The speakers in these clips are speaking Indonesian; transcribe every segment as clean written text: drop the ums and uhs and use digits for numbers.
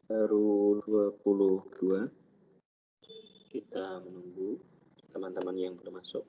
baru 22. Kita menunggu teman-teman yang belum masuk.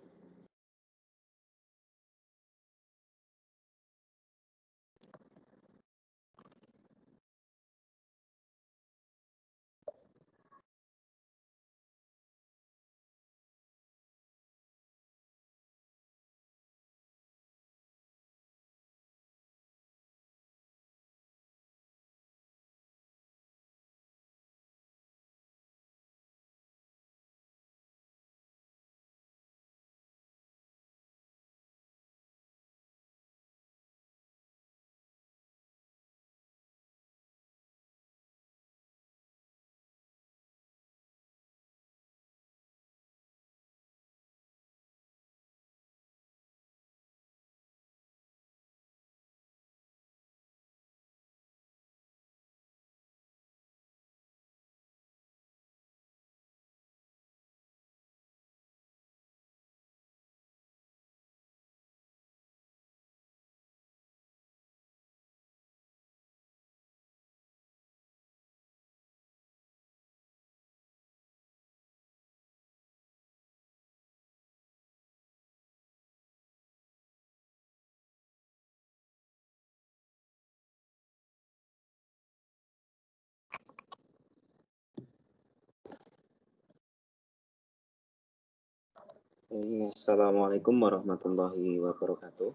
Assalamualaikum warahmatullahi wabarakatuh.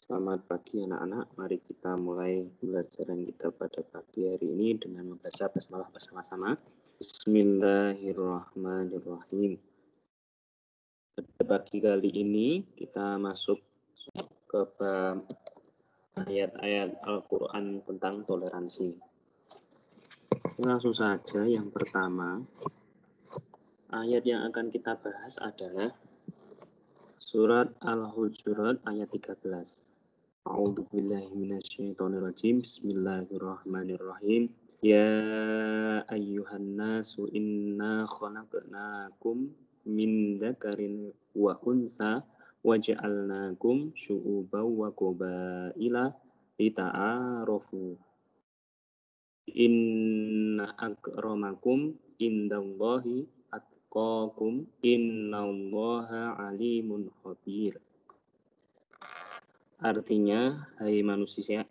Selamat pagi anak-anak. Mari kita mulai pembelajaran kita pada pagi hari ini dengan membaca basmalah bersama-sama. Bismillahirrahmanirrahim. Pada pagi kali ini kita masuk ke bab ayat-ayat Al-Quran tentang toleransi. Langsung saja yang pertama. Ayat yang akan kita bahas adalah surat Al-Hujurat ayat 13. A'udzubillahi minasyaitonirrajim. Bismillahirrahmanirrahim. Ya ayyuhan nasu inna khalaqnakum min dzakarin wa unsa wa ja'alnakum syu'uban wa qabaila lita'arafu. Inna akramakum indallahi atqakum innallaha alimun khabir. Artinya, hai manusia,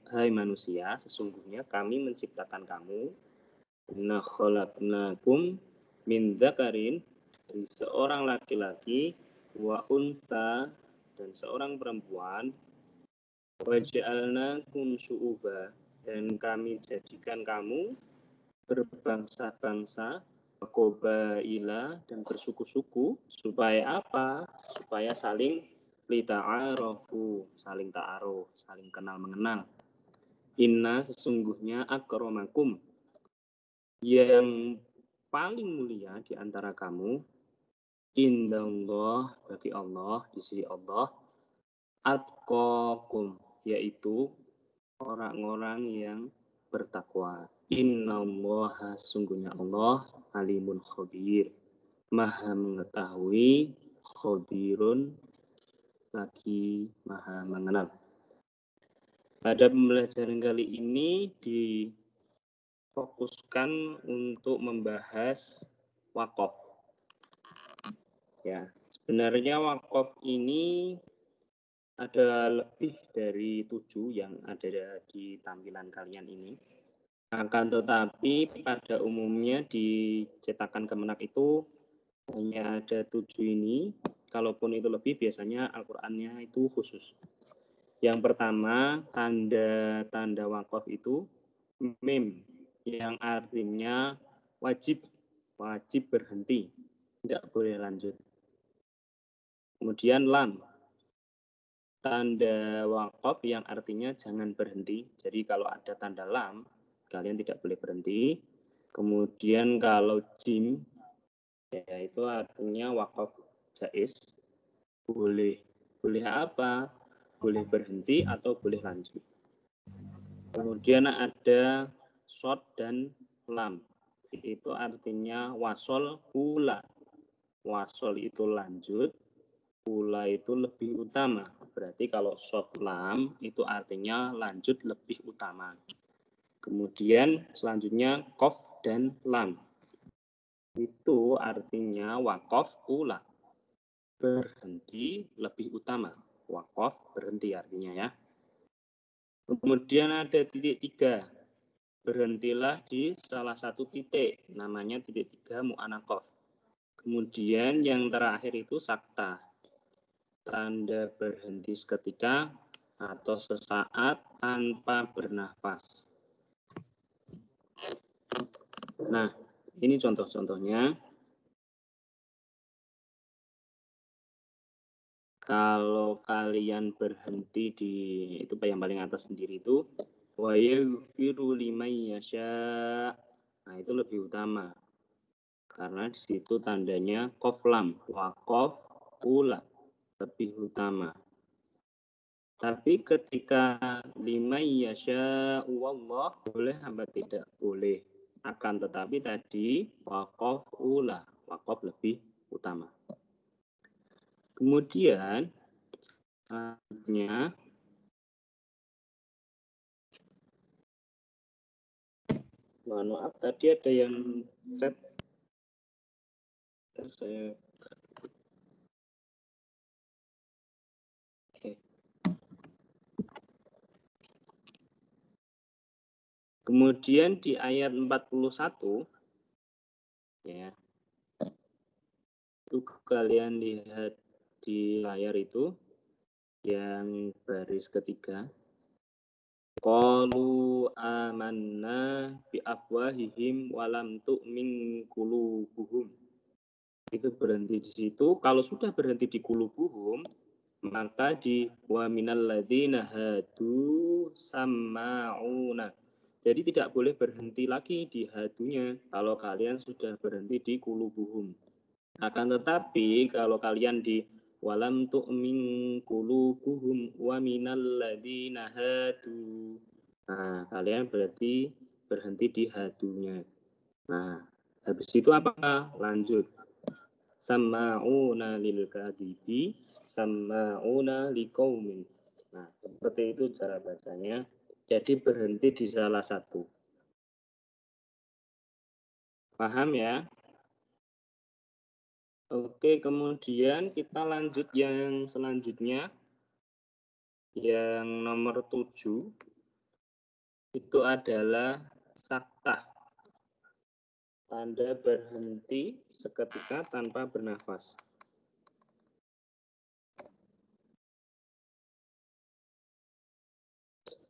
sesungguhnya kami menciptakan kamu, inna khalaqnakum min dzakarin, dari seorang laki-laki, wa unsa, dan seorang perempuan, wa ja'alnakum syu'uba, dan kami jadikan kamu berbangsa-bangsa, qabaila, dan bersuku-suku. Supaya apa? Supaya saling lita'arafu, saling ta'aruf, saling kenal mengenal. Inna, sesungguhnya, akramakum, yang paling mulia di antara kamu, indallah, bagi Allah, di sisi Allah, atqakum, yaitu orang-orang yang bertakwa. Innallaha, sesungguhnya Allah, alimun khabir, maha mengetahui, khabirun, lagi maha mengenal. Pada pembelajaran kali ini difokuskan untuk membahas wakaf. Ya, sebenarnya wakaf ini ada lebih dari 7 yang ada di tampilan kalian ini. Akan tetapi pada umumnya di cetakan Kemenak itu hanya ada 7 ini. Kalaupun itu lebih, biasanya Al-Qur'annya itu khusus. Yang pertama, tanda-tanda wakaf itu mim, yang artinya wajib berhenti, tidak boleh lanjut. Kemudian lam, tanda wakaf yang artinya jangan berhenti. Jadi kalau ada tanda lam, kalian tidak boleh berhenti. Kemudian kalau jim, ya itu artinya wakaf jaiz, boleh apa? Boleh berhenti atau boleh lanjut. Kemudian ada shot dan lam, itu artinya wasol ula. Wasol itu lanjut, ula itu lebih utama. Berarti kalau shot lam itu artinya lanjut lebih utama. Kemudian selanjutnya qaf dan lam. Itu artinya waqaf ula. Berhenti lebih utama. Waqaf berhenti artinya ya. Kemudian ada titik 3. Berhentilah di salah satu titik. Namanya titik 3 mu'anaqaf. Kemudian yang terakhir itu sakta. Tanda berhenti seketika atau sesaat tanpa bernafas. Nah, ini contoh-contohnya. Kalau kalian berhenti di itu yang paling atas sendiri itu wa yaghfiru liman yasha. Nah, itu lebih utama. Karena di situ tandanya qaf lam, waqaf ula, lebih utama. Tapi ketika liman yasha wallah boleh apa tidak? Boleh. Akan tetapi tadi waqaf ula, waqaf lebih utama. Kemudian selanjutnya mohon maaf tadi ada yang chat saya. Oke. Kemudian di ayat 41 ya. Itu kalian lihat di layar itu yang baris ketiga. Qalu amanna bi afwahihim walam tu'min qulubuhum. Itu berhenti di situ. Kalau sudah berhenti di qulubuhum, maka di wa minal ladzina hadu sama'una. Jadi tidak boleh berhenti lagi di hadunya kalau kalian sudah berhenti di qulubuhum. Akan tetapi kalau kalian di walam tu'min qulubuhum wa minal ladzina hadu. Nah, kalian berarti berhenti di hadunya. Nah, habis itu apa? Lanjut. Sama'una lil kadibi, sama'una liqaumin. Nah, seperti itu cara bacanya. Jadi berhenti di salah satu. Paham ya? Oke, kemudian kita lanjut yang selanjutnya. Yang nomor 7 itu adalah sakta. Tanda berhenti seketika tanpa bernafas.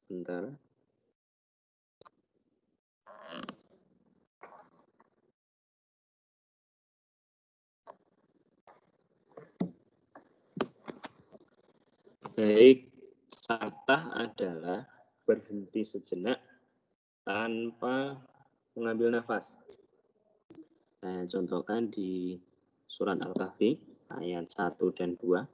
Sebentar. Baik, sakta adalah berhenti sejenak tanpa mengambil nafas. Saya contohkan di surat Al-Kahfi ayat 1 dan 2.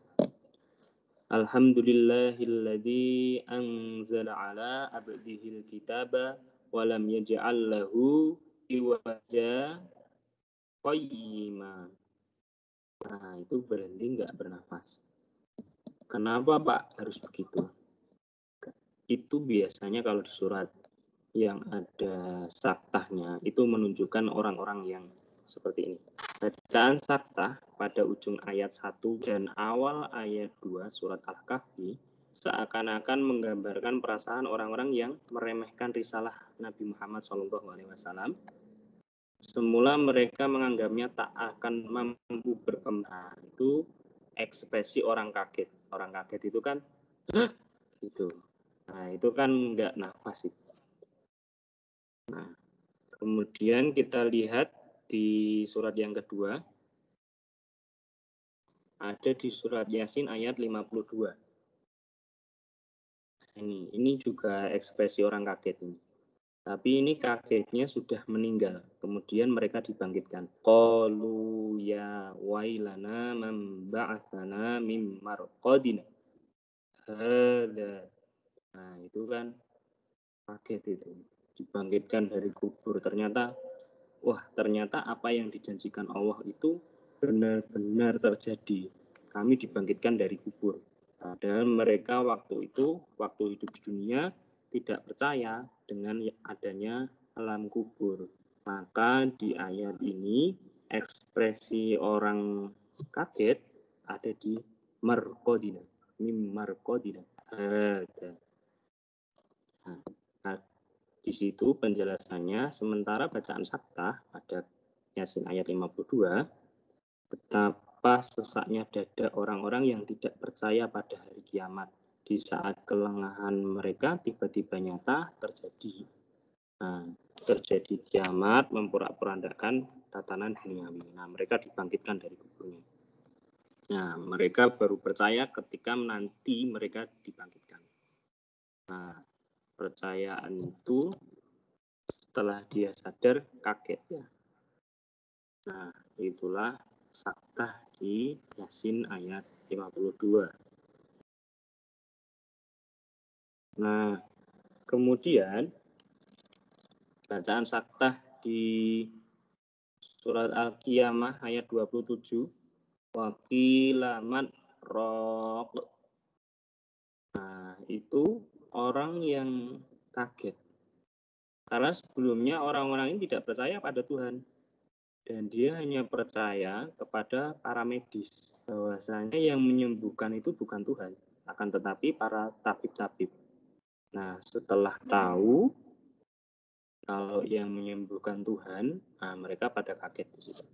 Alhamdulillahilladzi anzala ala abdihil kitaba wa lam yaj'al lahu iwaja qayyima. Nah, itu berhenti nggak bernafas. Kenapa Pak harus begitu? Itu biasanya kalau di surat yang ada saktahnya itu menunjukkan orang-orang yang seperti ini. Bacaan saktah pada ujung ayat 1 dan awal ayat 2 surat Al-Kahfi seakan-akan menggambarkan perasaan orang-orang yang meremehkan risalah Nabi Muhammad SAW. Semula mereka menganggapnya tak akan mampu berkembang. Itu ekspresi orang kaget. Orang kaget itu kan, gitu. Nah, itu kan nggak nafas itu. Nah, kemudian kita lihat di surat yang kedua. Ada di surat Yasin ayat 52. Ini juga ekspresi orang kaget ini. Tapi ini kagetnya sudah meninggal. Kemudian mereka dibangkitkan. Qalu ya wailana man ba'atsana mim marqadina. Hada. Nah, itu kan kaget itu. Dibangkitkan dari kubur. Ternyata apa yang dijanjikan Allah itu benar-benar terjadi. Kami dibangkitkan dari kubur. Padahal mereka waktu hidup di dunia tidak percaya dengan adanya alam kubur. Maka di ayat ini ekspresi orang kaget ada di marqadina, mim marqadina. Nah, di situ penjelasannya, sementara bacaan saktah pada Yasin ayat 52, betapa sesaknya dada orang-orang yang tidak percaya pada hari kiamat. Di saat kelengahan mereka tiba-tiba nyata terjadi. Nah, terjadi kiamat memporak-porandakan tatanan duniawi. Nah, mereka dibangkitkan dari kuburnya. Nah, mereka baru percaya ketika nanti mereka dibangkitkan. Nah, percayaan itu setelah dia sadar kaget ya. Nah, itulah saktah di Yasin ayat 52. Nah, kemudian bacaan saktah di surat Al-Qiyamah ayat 27, waqilaman roq. Nah, itu orang yang kaget. Karena sebelumnya orang-orang ini tidak percaya pada Tuhan. Dan dia hanya percaya kepada para medis. Bahwasanya yang menyembuhkan itu bukan Tuhan. Akan tetapi para tabib-tabib. Nah, setelah tahu kalau yang menyembuhkan Tuhan, nah mereka pada kaget di situ.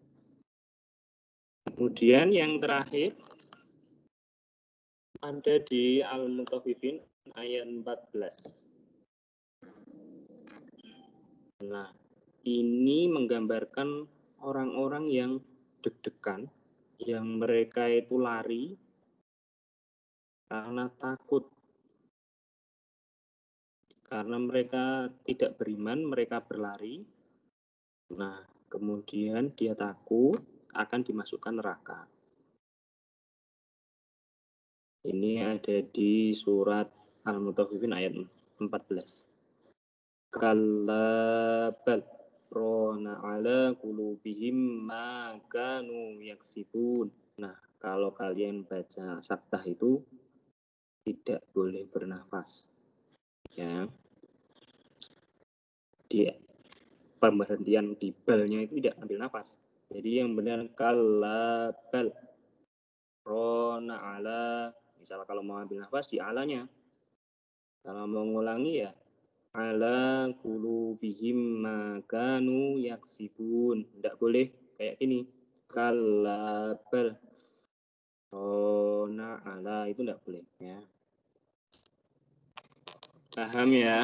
Kemudian yang terakhir ada di Al-Mutaffifin ayat 14. Nah, ini menggambarkan orang-orang yang deg-degan, yang mereka itu lari karena takut. Karena mereka tidak beriman, mereka berlari. Nah, kemudian dia takut akan dimasukkan neraka. Ini ada di surat Al-Mutaffifin ayat 14. Kalla bal rona ala qulubihim ma kanu yaksibun. Nah, kalau kalian baca saktah itu tidak boleh bernafas. Ya. Di pemberhentian di balnya itu tidak ambil nafas. Jadi yang benar kalla bal rona ala. Misalnya kalau mau ambil nafas di alanya. Kalau mau ngulangi ya ala qulubihim ma kanu yaksibun. Tidak boleh kayak gini. Kalla bal rona ala, itu tidak boleh ya. Paham ya?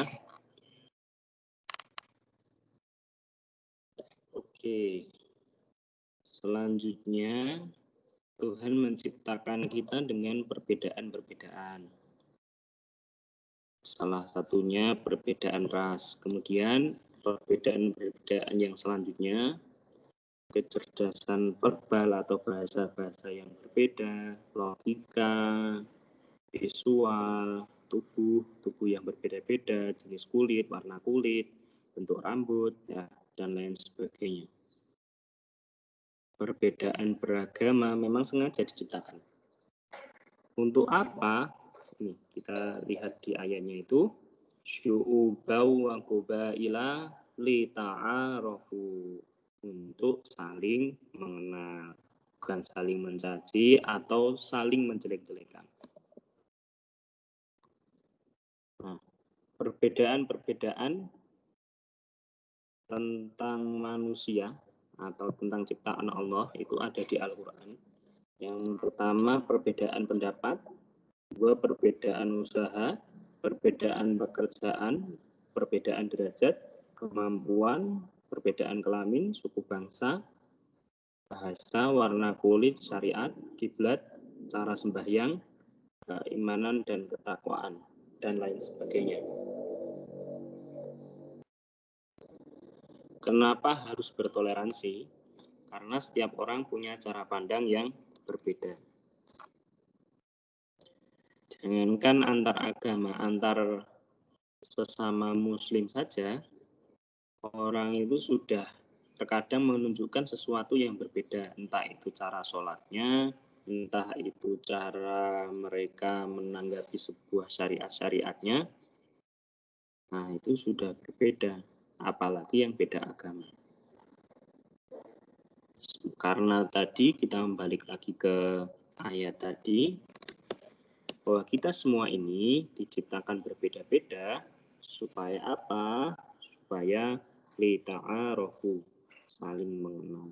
Oke. Selanjutnya Tuhan menciptakan kita dengan perbedaan-perbedaan. Salah satunya perbedaan ras. Kemudian perbedaan-perbedaan yang selanjutnya, kecerdasan verbal atau bahasa-bahasa yang berbeda, logika, visual, tubuh yang berbeda-beda, jenis kulit, warna kulit, bentuk rambut, ya, dan lain sebagainya. Perbedaan beragama memang sengaja diciptakan. Untuk apa? Nih, kita lihat di ayatnya itu, syu'ubau wa qabaila li ta'arafu, untuk saling mengenal, bukan saling mencaci atau saling menjelek-jelekan. Nah, perbedaan-perbedaan tentang manusia atau tentang ciptaan Allah itu ada di Al-Quran. Yang pertama perbedaan pendapat, dua perbedaan usaha, perbedaan pekerjaan, perbedaan derajat, kemampuan, perbedaan kelamin, suku bangsa, bahasa, warna kulit, syariat, kiblat, cara sembahyang, keimanan dan ketakwaan, dan lain sebagainya. Kenapa harus bertoleransi? Karena setiap orang punya cara pandang yang berbeda. Jangankan antar agama, antar sesama muslim saja, orang itu sudah terkadang menunjukkan sesuatu yang berbeda. Entah itu cara sholatnya, entah itu cara mereka menanggapi sebuah syariat-syariatnya. Nah, itu sudah berbeda, apalagi yang beda agama. Karena tadi kita balik lagi ke ayat tadi, bahwa kita semua ini diciptakan berbeda-beda, supaya apa? Supaya lita'arofu, saling mengenal.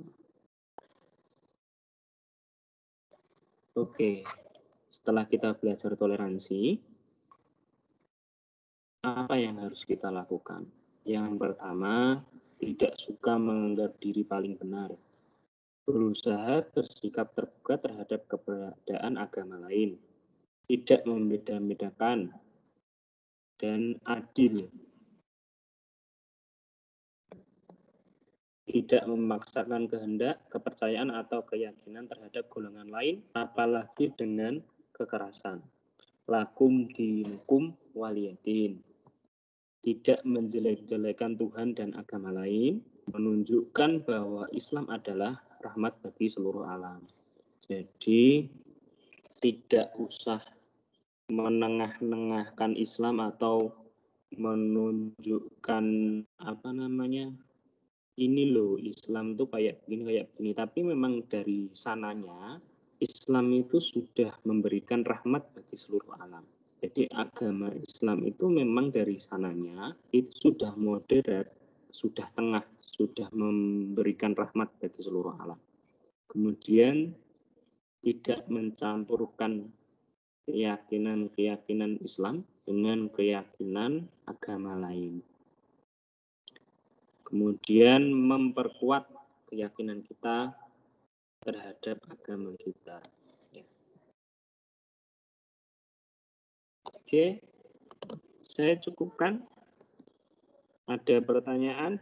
Oke, setelah kita belajar toleransi, apa yang harus kita lakukan? Yang pertama, tidak suka menganggap diri paling benar. Berusaha bersikap terbuka terhadap keberadaan agama lain. Tidak membeda-bedakan dan adil. Tidak memaksakan kehendak, kepercayaan, atau keyakinan terhadap golongan lain, apalagi dengan kekerasan. Lakum dinukum waliyadin. Tidak menjelek-jelekan Tuhan dan agama lain, menunjukkan bahwa Islam adalah rahmat bagi seluruh alam. Jadi tidak usah menengah-nengahkan Islam atau menunjukkan ini loh Islam tuh kayak begini, tapi memang dari sananya Islam itu sudah memberikan rahmat bagi seluruh alam. Jadi agama Islam itu memang dari sananya itu sudah moderat, sudah tengah, sudah memberikan rahmat bagi seluruh alam. Kemudian tidak mencampurkan keyakinan Islam dengan keyakinan agama lain. Kemudian memperkuat keyakinan kita terhadap agama kita. Oke, saya cukupkan. Ada pertanyaan?